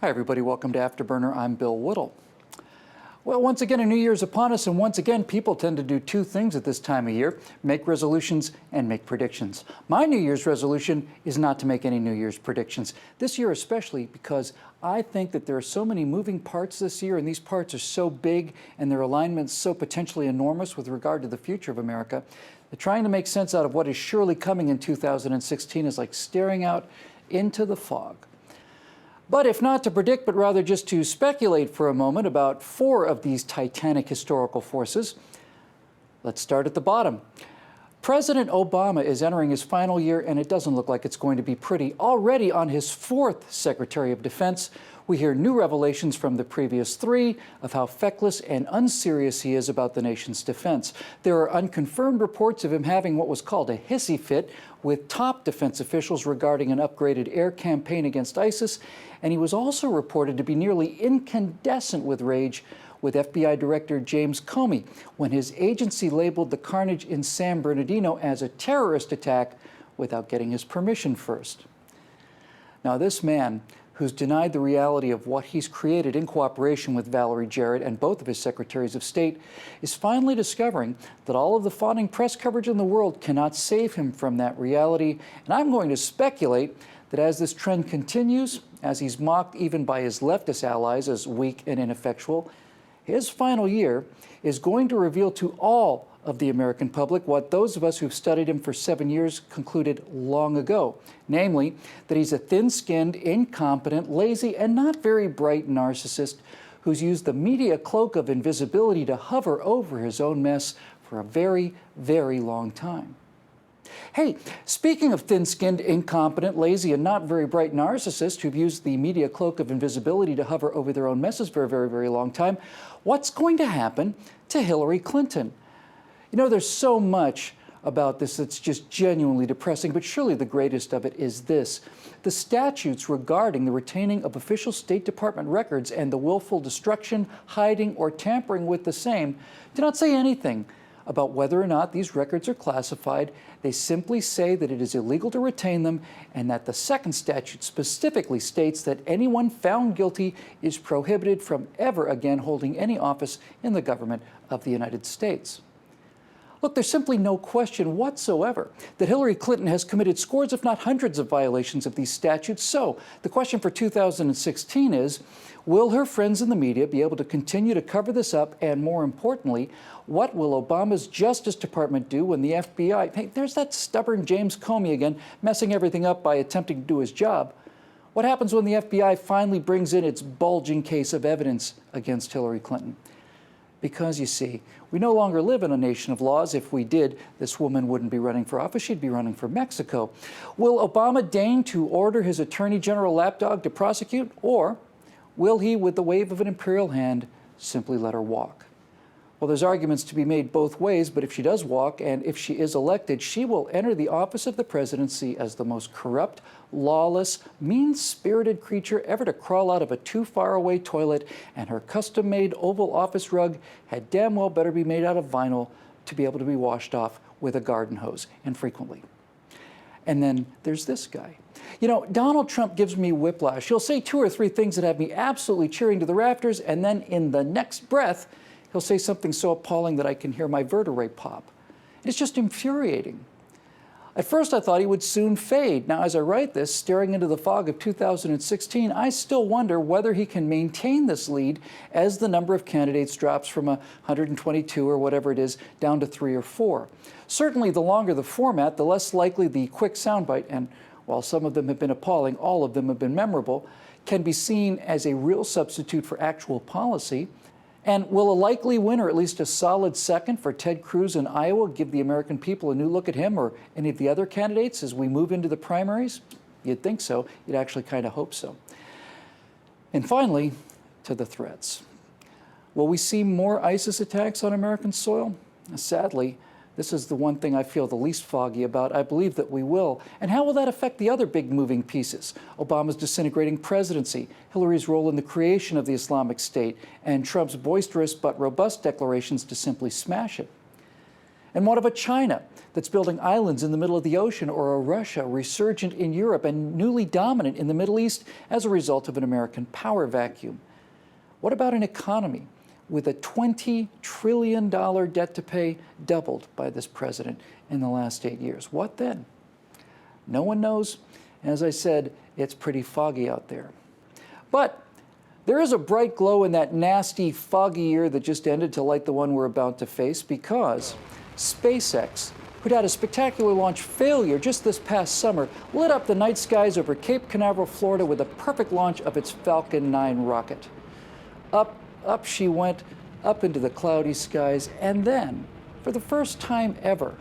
Hi everybody, welcome to Afterburner. I'm Bill Whittle. Well, once again, a new year's upon us, and once again, people tend to do two things at this time of year: make resolutions and make predictions. My New Year's resolution is not to make any New Year's predictions. This year especially, because I think that there are so many moving parts this year, and these parts are so big, and their alignments so potentially enormous with regard to the future of America, that trying to make sense out of what is surely coming in 2016 is like staring out into the fog. But if not to predict, but rather just to speculate for a moment about four of these titanic historical forces, let's start at the bottom. President Obama is entering his final year, and it doesn't look like it's going to be pretty. Already on his fourth Secretary of Defense, we hear new revelations from the previous three of how feckless and unserious he is about the nation's defense. There are unconfirmed reports of him having what was called a hissy fit with top defense officials regarding an upgraded air campaign against ISIS, and he was also reported to be nearly incandescent with rage with FBI Director James Comey when his agency labeled the carnage in San Bernardino as a terrorist attack without getting his permission first. Now, this man, who's denied the reality of what he's created in cooperation with Valerie Jarrett and both of his secretaries of state, is finally discovering that all of the fawning press coverage in the world cannot save him from that reality. And I'm going to speculate that as this trend continues, as he's mocked even by his leftist allies as weak and ineffectual, his final year is going to reveal to all of the American public what those of us who've studied him for 7 years concluded long ago, namely that he's a thin-skinned, incompetent, lazy, and not very bright narcissist who's used the media cloak of invisibility to hover over his own mess for a very, very long time. Hey, speaking of thin-skinned, incompetent, lazy, and not very bright narcissists who've used the media cloak of invisibility to hover over their own messes for a very, very long time, what's going to happen to Hillary Clinton? You know, there's so much about this that's just genuinely depressing, but surely the greatest of it is this. The statutes regarding the retaining of official State Department records and the willful destruction, hiding, or tampering with the same do not say anything about whether or not these records are classified. They simply say that it is illegal to retain them, and that the second statute specifically states that anyone found guilty is prohibited from ever again holding any office in the government of the United States. Look, there's simply no question whatsoever that Hillary Clinton has committed scores, if not hundreds, of violations of these statutes. So the question for 2016 is, will her friends in the media be able to continue to cover this up? And more importantly, what will Obama's Justice Department do when the FBI, hey, there's that stubborn James Comey again, messing everything up by attempting to do his job. What happens when the FBI finally brings in its bulging case of evidence against Hillary Clinton? Because, you see, we no longer live in a nation of laws. If we did, this woman wouldn't be running for office. She'd be running for Mexico. Will Obama deign to order his Attorney General lapdog to prosecute? Or will he, with the wave of an imperial hand, simply let her walk? Well, there's arguments to be made both ways, but if she does walk, and if she is elected, she will enter the office of the presidency as the most corrupt, lawless, mean-spirited creature ever to crawl out of a too-far-away toilet, and her custom-made Oval Office rug had damn well better be made out of vinyl to be able to be washed off with a garden hose, and frequently. And then there's this guy. You know, Donald Trump gives me whiplash. He'll say 2 or 3 things that have me absolutely cheering to the rafters, and then in the next breath, he'll say something so appalling that I can hear my vertebrae pop. It's just infuriating. At first, I thought he would soon fade. Now, as I write this, staring into the fog of 2016, I still wonder whether he can maintain this lead as the number of candidates drops from 122 or whatever it is down to 3 or 4. Certainly, the longer the format, the less likely the quick soundbite, and while some of them have been appalling, all of them have been memorable, can be seen as a real substitute for actual policy. And will a likely winner, at least a solid second for Ted Cruz in Iowa, give the American people a new look at him or any of the other candidates as we move into the primaries? You'd think so. You'd actually kind of hope so. And finally, to the threats. Will we see more ISIS attacks on American soil? Sadly, this is the one thing I feel the least foggy about. I believe that we will. And how will that affect the other big moving pieces? Obama's disintegrating presidency, Hillary's role in the creation of the Islamic State, and Trump's boisterous but robust declarations to simply smash it. And what of a China that's building islands in the middle of the ocean, or a Russia resurgent in Europe and newly dominant in the Middle East as a result of an American power vacuum? What about an economy with a $20 trillion debt to pay doubled by this president in the last 8 years? What then? No one knows. As I said, it's pretty foggy out there. But there is a bright glow in that nasty, foggy year that just ended to light the one we're about to face, because SpaceX, who'd had a spectacular launch failure just this past summer, lit up the night skies over Cape Canaveral, Florida with a perfect launch of its Falcon 9 rocket. Up she went, up into the cloudy skies, and then, for the first time ever,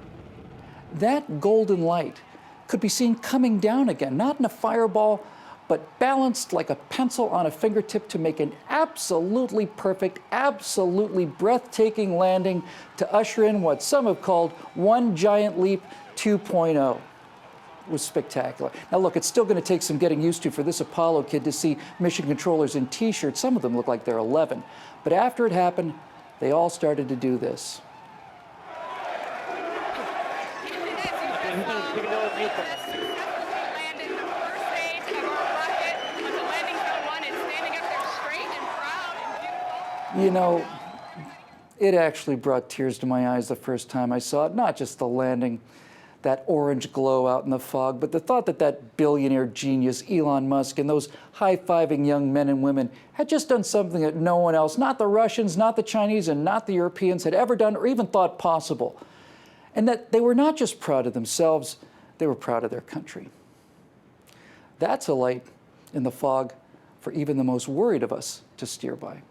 that golden light could be seen coming down again, not in a fireball, but balanced like a pencil on a fingertip to make an absolutely perfect, absolutely breathtaking landing to usher in what some have called One Giant Leap 2.0. It was spectacular. Now look, it's still going to take some getting used to for this Apollo kid to see mission controllers in t-shirts. Some of them look like they're 11. But after it happened, they all started to do this. You know, it actually brought tears to my eyes the first time I saw it. Not just the landing, that orange glow out in the fog, but the thought that that billionaire genius, Elon Musk, and those high-fiving young men and women had just done something that no one else, not the Russians, not the Chinese, and not the Europeans, had ever done or even thought possible. And that they were not just proud of themselves, they were proud of their country. That's a light in the fog for even the most worried of us to steer by.